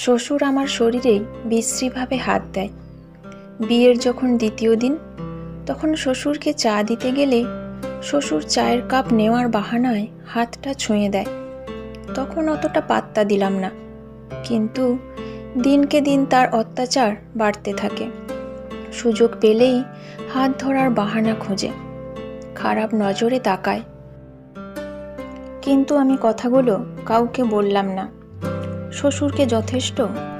শ্বশুর আমার শরীরে বিশ্রীভাবে হাত দেয়। বিয়ের যখন দ্বিতীয় দিন, তখন শ্বশুরকে চা দিতে গেলে শ্বশুর চায়ের কাপ নেওয়ার বাহানায় হাতটা ছুঁয়ে দেয়। তখন অতটা পাত্তা দিলাম না, কিন্তু দিনকে দিন তার অত্যাচার বাড়তে থাকে। সুযোগ পেলেই হাত ধরার বাহানা খোঁজে, খারাপ নজরে তাকায়। কিন্তু আমি কথাগুলো কাউকে বললাম না। শ্বশুরকে যথেষ্ট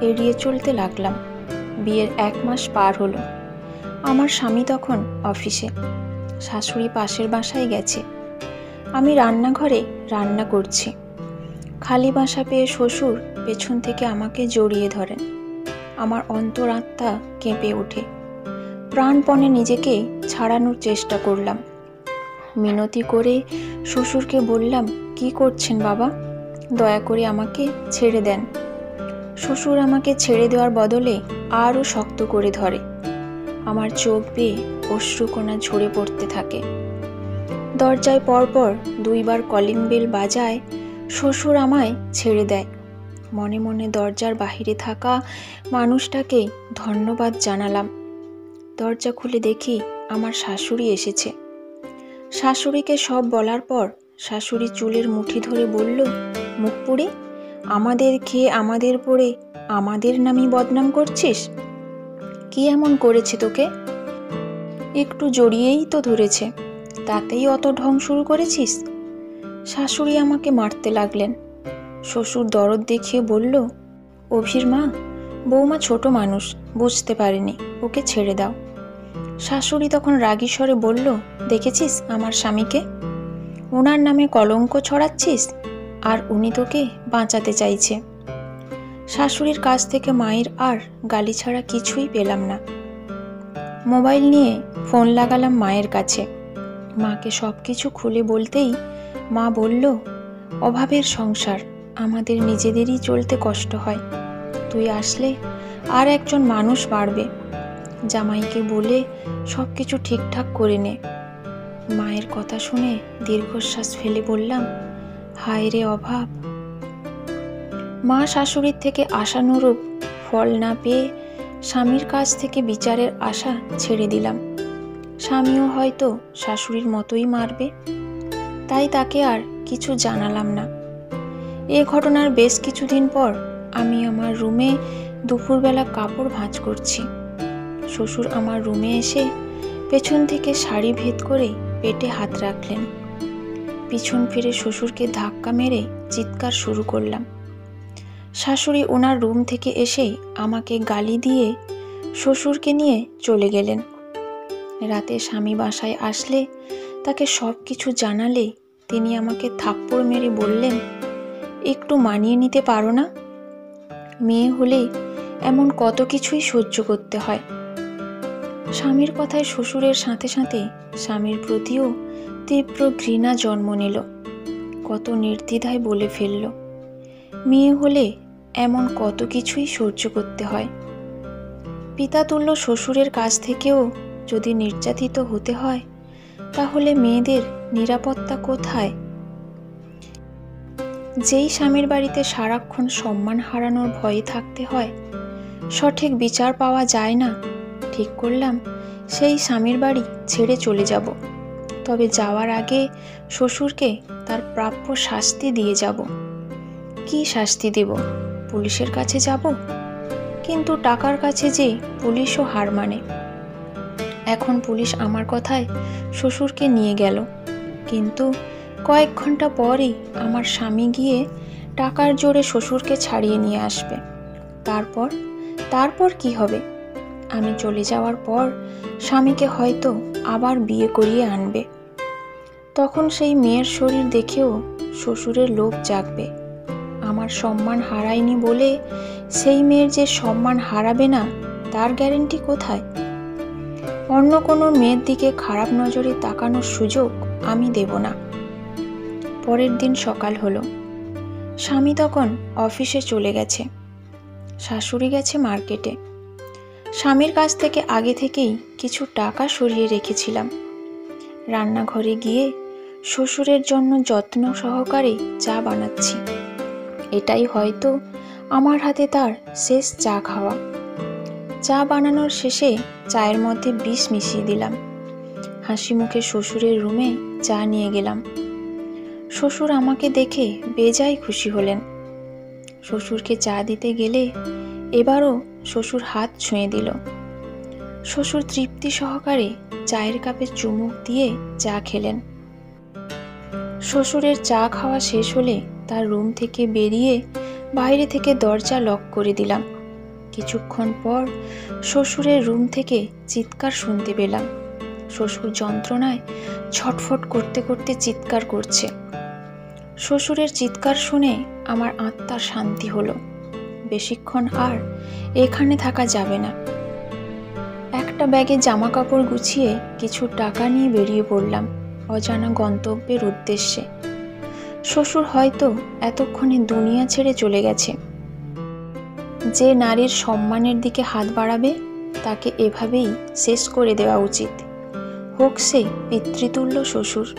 এড়িয়ে চলতে লাগলাম। বিয়ের 1 মাস পার হলো। আমার স্বামী তখন অফিসে, শাশুড়ি পাশের বাসায় গেছে। আমি রান্নাঘরে রান্না করছি। খালি বাসা পেয়ে শ্বশুর পেছন থেকে আমাকে জড়িয়ে ধরেন। আমার অন্তরাত্মা কেঁপে ওঠে। প্রাণপণে নিজেকে ছাড়ানোর চেষ্টা করলাম। মিনতি করে শ্বশুরকে বললাম, কি করছেন বাবা? দয়া করে আমাকে ছেড়ে দেন। শ্বশুর আমাকে ছেড়ে দেওয়ার বদলে আরও শক্ত করে ধরে। আমার চোখ বেয়ে অশ্রুকণা ঝরে পড়তে থাকে। দরজায় পরপর 2 বার কলিং বেল বাজায়। শ্বশুর আমায় ছেড়ে দেয়। মনে মনে দরজার বাহিরে থাকা মানুষটাকে ধন্যবাদ জানালাম। দরজা খুলে দেখি আমার শাশুড়ি এসেছে। শাশুড়িকে সব বলার পর শাশুড়ি চুলের মুঠি ধরে বলল, মুখ পুড়ে আমাদের খেয়ে আমাদের পড়ে আমাদের নামই বদনাম করছিস? কি এমন করেছে তোকে? একটু জড়িয়েই তো ধরেছে, তাতেই অত ঢং শুরু করেছিস? শাশুড়ি আমাকে মারতে লাগলেন। শ্বশুর দরদ দেখিয়ে বলল, অভির মা, বৌমা ছোট মানুষ, বুঝতে পারেনি, ওকে ছেড়ে দাও। শাশুড়ি তখন রাগী স্বরে বলল, দেখেছিস আমার স্বামীকে? ওনার নামে কলঙ্ক ছড়াচ্ছিস, আর উনি তোকে বাঁচাতে চাইছে। শাশুড়ির কাছ থেকে মায়ের আর গালি ছাড়া কিছুই পেলাম না। মোবাইল নিয়ে ফোন লাগালাম মায়ের কাছে। মাকে সব কিছু খুলে বলতেই মা বলল, অভাবের সংসার, আমাদের নিজেদেরই চলতে কষ্ট হয়। তুই আসলে আর একজন মানুষ বাড়বে। জামাইকে বলে সব কিছু ঠিকঠাক করে নে। মায়ের কথা শুনে দীর্ঘশ্বাস ফেলে বললাম, হায় রে অভাব। মা শাশুড়ির থেকে আশানুরূপ ফল না পেয়ে স্বামীর কাছ থেকে বিচারের আশা ছেড়ে দিলাম। স্বামীও হয়তো শাশুড়ির মতোই মারবে, তাই তাকে আর কিছু জানালাম না। এ ঘটনার বেশ কিছুদিন পর আমি আমার রুমে দুপুরবেলা কাপড় ভাঁজ করছি। শ্বশুর আমার রুমে এসে পেছন থেকে শাড়ি ভেদ করে পেটে হাত রাখলেন। পিছন ফিরে শ্বশুরকে ধাক্কা মেরে চিৎকার শুরু করলাম। শাশুড়ি ওনার রুম থেকে এসে আমাকে গালি দিয়ে শ্বশুরকে নিয়ে চলে গেলেন। রাতে স্বামী বাসায় আসলে তাকে সব কিছু জানালে তিনি আমাকে থাপ্পড় মেরে বললেন, একটু মানিয়ে নিতে পারো না? মেয়ে হলে এমন কত কিছুই সহ্য করতে হয়। স্বামীর কথায় শ্বশুরের সাথে সাথে স্বামীর প্রতিও তীব্র ঘৃণা জন্ম নিল। কত নির্দ্বিধায় বলে ফেলল, মেয়ে হলে এমন কত কিছুই সহ্য করতে হয়। পিতাতুল্য শ্বশুরের কাছ থেকেও যদি নির্যাতিত হতে হয়, তাহলে মেয়েদের নিরাপত্তা কোথায়? যেই স্বামীর বাড়িতে সারাক্ষণ সম্মান হারানোর ভয়ে থাকতে হয়, সঠিক বিচার পাওয়া যায় না, ঠিক করলাম সেই স্বামীর বাড়ি ছেড়ে চলে যাব। তবে যাওয়ার আগে শ্বশুরকে তার প্রাপ্য শাস্তি দিয়ে যাব। কি শাস্তি দেব? পুলিশের কাছে যাব? কিন্তু টাকার কাছে যে পুলিশও হার মানে। এখন পুলিশ আমার কথায় শ্বশুরকে নিয়ে গেল, কিন্তু কয়েক ঘন্টা পরই আমার স্বামী গিয়ে টাকার জোরে শ্বশুরকে ছাড়িয়ে নিয়ে আসবে। তারপর কি হবে? আমি চলে যাওয়ার পর স্বামীকে হয়তো আবার বিয়ে করিয়ে আনবে। তখন সেই মেয়ের শরীর দেখেও শ্বশুরের লোভ জাগবে। আমার সম্মান হারায়নি বলে সেই মেয়ের যে সম্মান হারাবে না, তার গ্যারেন্টি কোথায়? অন্য কোনো মেয়ের দিকে খারাপ নজরে তাকানোর সুযোগ আমি দেব না। পরের দিন সকাল হলো। স্বামী তখন অফিসে চলে গেছে, শাশুড়ি গেছে মার্কেটে। স্বামীর কাছ থেকে আগে থেকেই কিছু টাকা সরিয়ে রেখেছিলাম। রান্নাঘরে গিয়ে শ্বশুরের জন্য যত্ন সহকারে চা বানাচ্ছি। এটাই হয়তো আমার হাতে তার শেষ চা খাওয়া। চা বানানোর শেষে চায়ের মধ্যে বিষ মিশিয়ে দিলাম। হাসি মুখে শ্বশুরের রুমে চা নিয়ে গেলাম। শ্বশুর আমাকে দেখে বেজায় খুশি হলেন। শ্বশুরকে চা দিতে গেলে এবারও শ্বশুর হাত ছুঁয়ে দিল। শ্বশুর তৃপ্তি সহকারে চায়ের কাপে চুমুক দিয়ে চা খেলেন। শ্বশুরের চা খাওয়া শেষ হলে তার রুম থেকে বেরিয়ে বাইরে থেকে দরজা লক করে দিলাম। কিছুক্ষণ পর শ্বশুরের রুম থেকে চিৎকার শুনতে পেলাম। শ্বশুর যন্ত্রণায় ছটফট করতে করতে চিৎকার করছে। শ্বশুরের চিৎকার শুনে আমার আত্মার শান্তি হলো। বেশিক্ষণ আর এখানে থাকা যাবে না। একটা ব্যাগে জামা কাপড় গুছিয়ে কিছু টাকা নিয়ে বেরিয়ে পড়লাম অজানা গন্তব্যের উদ্দেশ্যে। শ্বশুর হয়তো এতক্ষণে দুনিয়া ছেড়ে চলে গেছে। যে নারীর সম্মানের দিকে হাত বাড়াবে তাকে এভাবেই শেষ করে দেওয়া উচিত, হোক সে পিতৃতুল্য শ্বশুর।